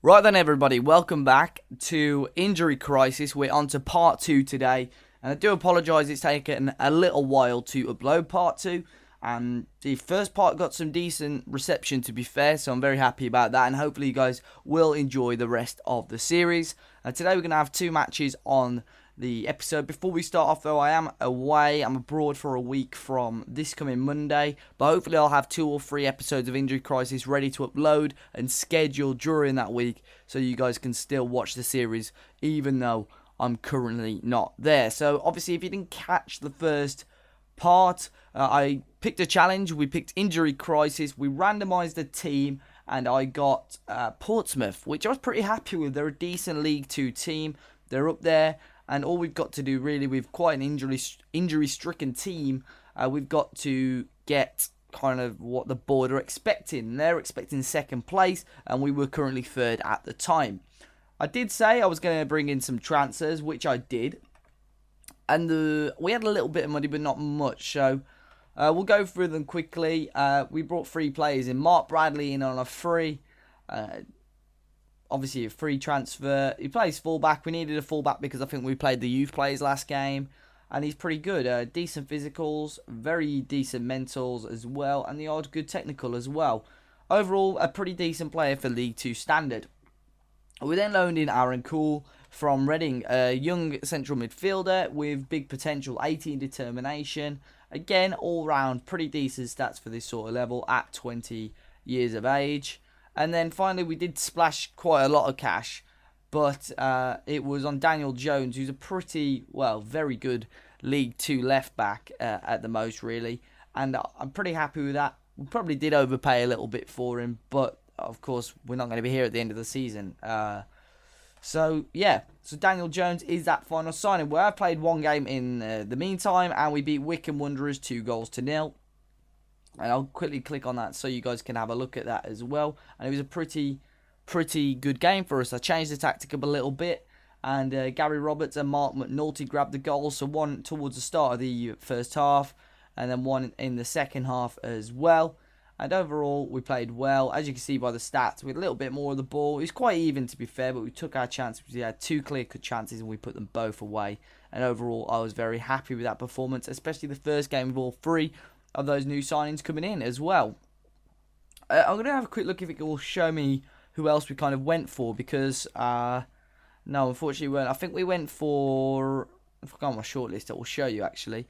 Right then, everybody, welcome back to Injury Crisis. We're on to part 2 today, and I do apologise it's taken a little while to upload part 2, and the first part got some decent reception, to be fair, so I'm very happy about that, and hopefully you guys will enjoy the rest of the series. Today we're going to have 2 matches on the episode. Before we start off though, I am away. I'm abroad for a week from this coming Monday, but hopefully I'll have 2 or 3 episodes of Injury Crisis ready to upload and schedule during that week, so you guys can still watch the series even though I'm currently not there. So obviously, if you didn't catch the first part, I picked a challenge. We picked Injury Crisis. We randomised a team, and I got Portsmouth, which I was pretty happy with. They're a decent League 2 team. They're up there. And all we've got to do, really, with quite an injury-stricken team, we've got to get kind of what the board are expecting. They're expecting second place, and we were currently third at the time. I did say I was going to bring in some transfers, which I did. And we had a little bit of money, but not much. So we'll go through them quickly. We brought 3 players in. Mark Bradley in on a free. Obviously a free transfer. He plays fullback. We needed a fullback because I think we played the youth players last game. And he's pretty good. Decent physicals, very decent mentals as well. And the odd good technical as well. Overall, a pretty decent player for League 2 standard. We then loaned in Aaron Cool from Reading. A young central midfielder with big potential, 18 determination. Again, all round, pretty decent stats for this sort of level at 20 years of age. And then finally, we did splash quite a lot of cash, but it was on Daniel Jones, who's a pretty, well, very good League 2 left back at the most, really. And I'm pretty happy with that. We probably did overpay a little bit for him, but of course, we're not going to be here at the end of the season. So Daniel Jones is that final signing. Where I played 1 game in the meantime, and we beat Wycombe Wanderers 2-0. And I'll quickly click on that so you guys can have a look at that as well. And it was a pretty good game for us. I changed the tactic up a little bit. And Gary Roberts and Mark McNulty grabbed the goals. So one towards the start of the first half. And then one in the second half as well. And overall, we played well. As you can see by the stats, we had a little bit more of the ball. It was quite even, to be fair, but we took our chances. We had 2 clear-cut chances and we put them both away. And overall, I was very happy with that performance, especially the first game with all 3 of those new signings coming in as well. I'm going to have a quick look if it will show me who else we kind of went for, because no, unfortunately we weren't. I think we went for, I forgot my shortlist, it will show you actually.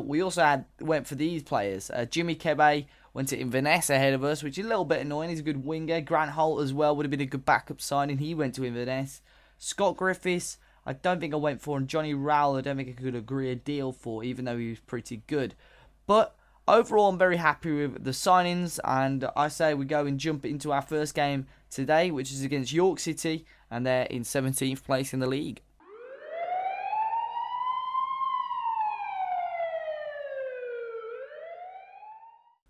We also went for these players. Jimmy Kebe went to Inverness ahead of us, which is a little bit annoying. He's a good winger. Grant Holt as well would have been a good backup signing. He went to Inverness. Scott Griffiths, I don't think I went for, and Johnny Rowell, I don't think I could agree a deal for, even though he was pretty good. But overall, I'm very happy with the signings, and I say we go and jump into our first game today, which is against York City, and they're in 17th place in the league.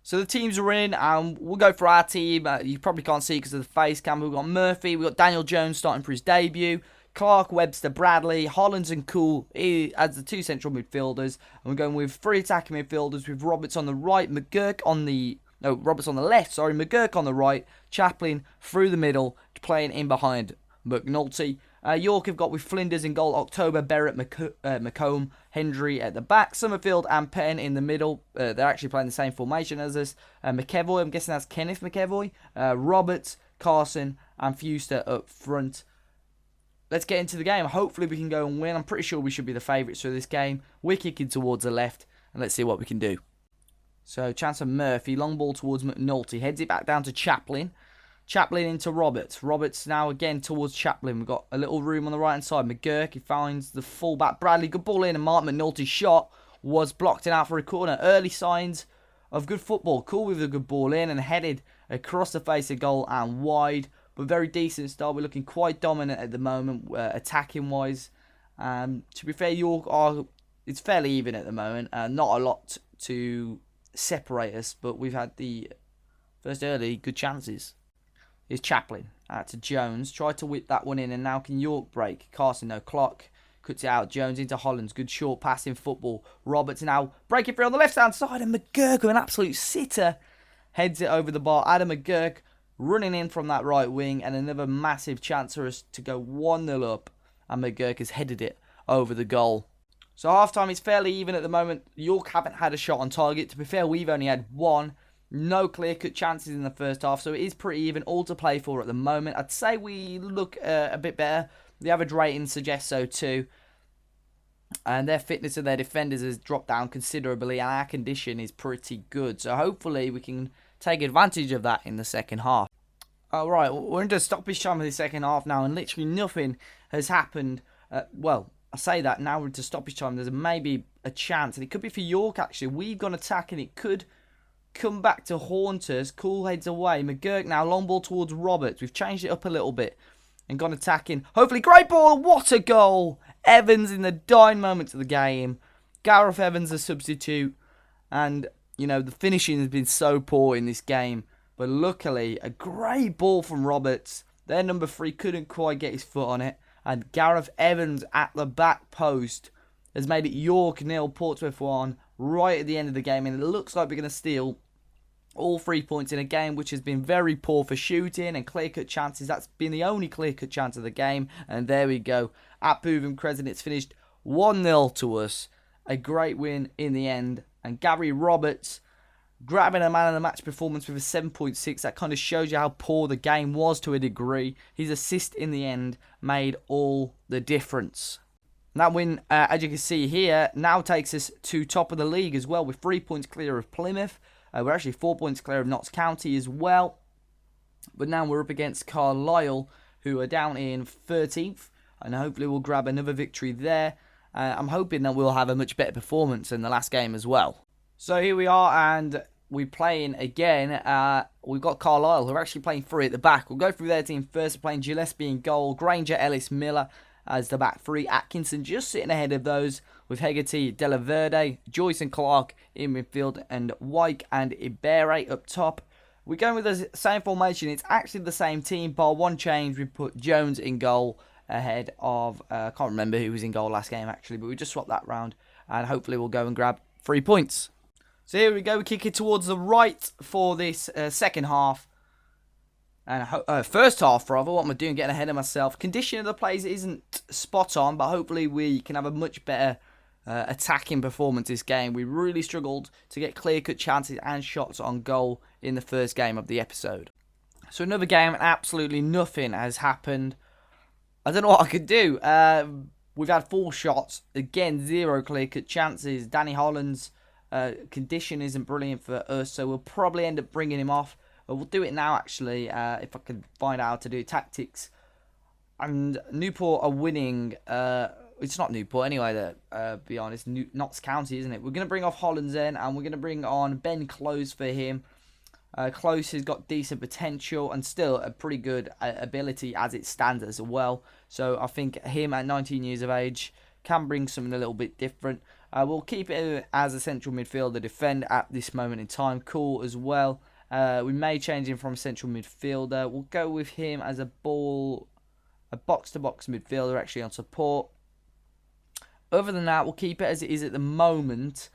So the teams are in, and we'll go for our team. You probably can't see because of the face cam. We've got Murphy, we've got Daniel Jones starting for his debut. Clark, Webster, Bradley, Hollands and Cool as the 2 central midfielders. And we're going with 3 attacking midfielders with Roberts on the right, Roberts on the left, McGurk on the right, Chaplin through the middle, playing in behind McNulty. York have got with Flinders in goal, October, Barrett, McComb, Hendry at the back, Summerfield and Penn in the middle. They're actually playing the same formation as us. McEvoy, I'm guessing that's Kenneth McEvoy. Roberts, Carson and Fuster up front. Let's get into the game. Hopefully we can go and win. I'm pretty sure we should be the favourites for this game. We're kicking towards the left, and let's see what we can do. So, chance for Murphy. Long ball towards McNulty. Heads it back down to Chaplin. Chaplin into Roberts. Roberts now again towards Chaplin. We've got a little room on the right-hand side. McGurk, he finds the full-back. Bradley, good ball in, and Mark McNulty's shot was blocked and out for a corner. Early signs of good football. Cool with a good ball in and headed across the face of goal and wide. But very decent start. We're looking quite dominant at the moment, attacking-wise. To be fair, York it's fairly even at the moment. Not a lot to separate us, but we've had the first early good chances. Here's Chaplin to Jones. Tried to whip that one in, and now can York break? Carson, no. Clock cuts it out. Jones into Hollands. Good short passing football. Roberts now breaking free on the left-hand side, and McGurk with an absolute sitter heads it over the bar. Adam McGurk running in from that right wing, and another massive chance for us to go 1-0 up, and McGurk has headed it over the goal. So half-time is fairly even at the moment. York haven't had a shot on target. To be fair, we've only had one. No clear-cut chances in the first half, so it is pretty even, all to play for at the moment. I'd say we look a bit better. The average rating suggests so too. And their fitness of their defenders has dropped down considerably, and our condition is pretty good. So hopefully we can take advantage of that in the second half. Alright, we're into stoppage time of the second half now, and literally nothing has happened. Well, I say that, now we're into stoppage time. There's maybe a chance, and it could be for York actually. We've gone attacking, it could come back to haunt us. Cool heads away. McGurk now, long ball towards Roberts. We've changed it up a little bit and gone attacking. Hopefully, great ball. What a goal. Evans in the dying moments of the game. Gareth Evans, a substitute. And, you know, the finishing has been so poor in this game. But luckily, a great ball from Roberts. Their number 3 couldn't quite get his foot on it. And Gareth Evans at the back post has made it York 0, Portsmouth 1. Right at the end of the game, and it looks like we're going to steal all 3 points in a game which has been very poor for shooting and clear-cut chances. That's been the only clear-cut chance of the game, and there we go. At Bootham Crescent, it's finished 1-0 to us. A great win in the end, and Gary Roberts grabbing a man of the match performance with a 7.6. That kind of shows you how poor the game was to a degree. His assist in the end made all the difference. That win, as you can see here, now takes us to top of the league as well, with 3 points clear of Plymouth. We're actually 4 points clear of Notts County as well. But now we're up against Carlisle, who are down in 13th. And hopefully we'll grab another victory there. I'm hoping that we'll have a much better performance in the last game as well. So here we are, and we're playing again. We've got Carlisle, who are actually playing 3 at the back. We'll go through their team first. We're playing Gillespie in goal, Granger, Ellis, Miller as the back 3. Atkinson just sitting ahead of those, with Hegarty, Della Verde, Joyce and Clark in midfield, and Wyke and Ibere up top. We're going with the same formation. It's actually the same team, bar one change. We put Jones in goal ahead of, I can't remember who was in goal last game actually, but we just swapped that round, and hopefully we'll go and grab 3 points. So here we go, we kick it towards the right for this second half. And first half, rather. What am I doing? Getting ahead of myself. Condition of the plays isn't spot on, but hopefully we can have a much better attacking performance this game. We really struggled to get clear-cut chances and shots on goal in the first game of the episode. So another game, absolutely nothing has happened. I don't know what I could do. We've had 4 shots. Again, 0 clear-cut chances. Danny Holland's condition isn't brilliant for us, so we'll probably end up bringing him off. But we'll do it now, actually, if I can find out how to do tactics. And Newport are winning. It's not Newport anyway, be honest. Notts County, isn't it? We're going to bring off Hollands in, and we're going to bring on Ben Close for him. Close has got decent potential and still a pretty good ability as it stands as well. So I think him at 19 years of age can bring something a little bit different. We'll keep it as a central midfielder defend at this moment in time. Cool as well. We may change him from central midfielder. We'll go with him as a box-to-box midfielder actually on support. Other than that, we'll keep it as it is at the moment.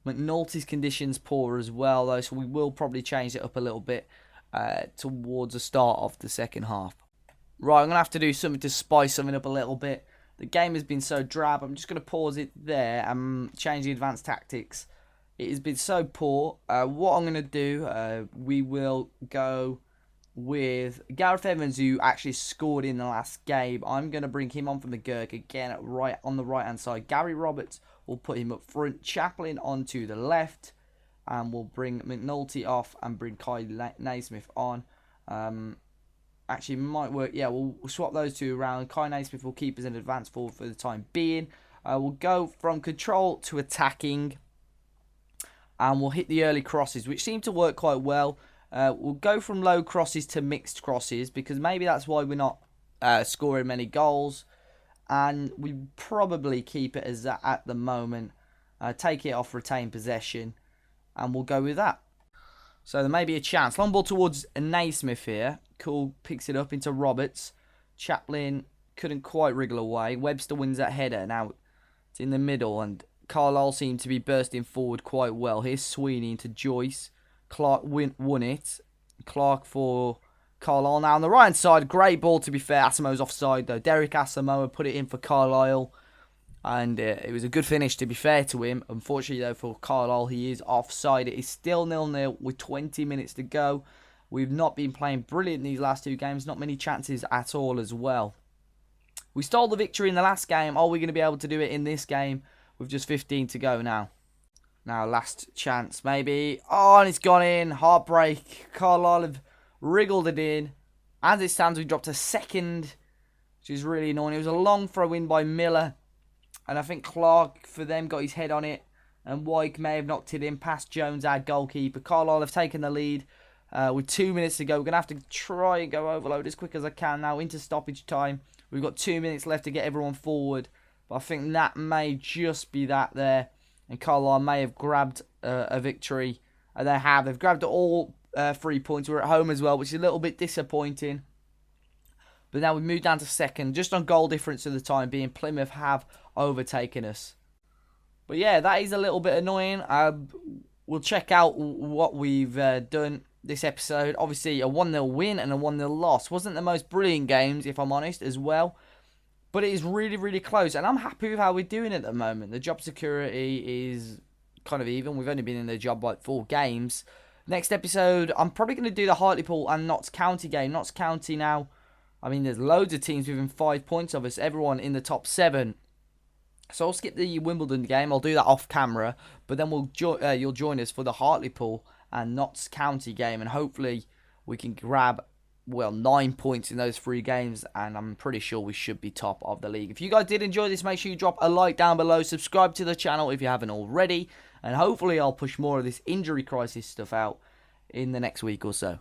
McNulty's condition's poor as well, though, so we will probably change it up a little bit towards the start of the second half. Right, I'm going to have to do something to spice something up a little bit. The game has been so drab. I'm just going to pause it there and change the advanced tactics. It has been so poor. What I'm going to do, we will go with Gareth Evans, who actually scored in the last game. I'm going to bring him on for McGurk again on the right-hand side. Gary Roberts will put him up front. Chaplin onto the left. And we'll bring McNulty off and bring Kai Naismith on. Actually, might work. Yeah, we'll swap those two around. Kai Naismith will keep as an advanced forward for the time being. We'll go from control to attacking. And we'll hit the early crosses, which seem to work quite well. We'll go from low crosses to mixed crosses, because maybe that's why we're not scoring many goals. And we probably keep it as that at the moment. Take it off retain possession. And we'll go with that. So there may be a chance. Long ball towards Naismith here. Cool picks it up into Roberts. Chaplin couldn't quite wriggle away. Webster wins that header. Now it's in the middle, and Carlisle seem to be bursting forward quite well. Here's Sweeney into Joyce. Clark won it. Clark for Carlisle now on the right hand side. Great ball, to be fair. Asamoah's offside though. Derek Asamoah put it in for Carlisle. And it was a good finish, to be fair to him. Unfortunately, though, for Carlisle, he is offside. It is still 0-0 with 20 minutes to go. We've not been playing brilliant these last two games. Not many chances at all as well. We stole the victory in the last game. Are we going to be able to do it in this game with just 15 to go now? Now, last chance, maybe. Oh, and it's gone in. Heartbreak. Carlisle have wriggled it in. As it stands, we dropped a second, which is really annoying. It was a long throw in by Miller. And I think Clark, for them, got his head on it. And Wyke may have knocked it in past Jones, our goalkeeper. Carlisle have taken the lead with 2 minutes to go. We're going to have to try and go overload as quick as I can now into stoppage time. We've got 2 minutes left to get everyone forward. But I think that may just be that there. And Carlisle may have grabbed a victory. And they have. They've grabbed all 3 points. We're at home as well, which is a little bit disappointing. But now we've moved down to second. Just on goal difference at the time being. Plymouth have overtaken us. But yeah, that is a little bit annoying. We'll check out what we've done this episode. Obviously, a 1-0 win and a 1-0 loss. Wasn't the most brilliant games, if I'm honest, as well. But it is really, really close. And I'm happy with how we're doing at the moment. The job security is kind of even. We've only been in the job like 4 games. Next episode, I'm probably going to do the Hartlepool and Notts County game. Notts County now, I mean, there's loads of teams within 5 points of us. Everyone in the top 7. So I'll skip the Wimbledon game. I'll do that off camera. But then you'll join us for the Hartlepool and Notts County game. And hopefully we can grab, well, 9 points in those 3 games. And I'm pretty sure we should be top of the league. If you guys did enjoy this, make sure you drop a like down below. Subscribe to the channel if you haven't already. And hopefully I'll push more of this injury crisis stuff out in the next week or so.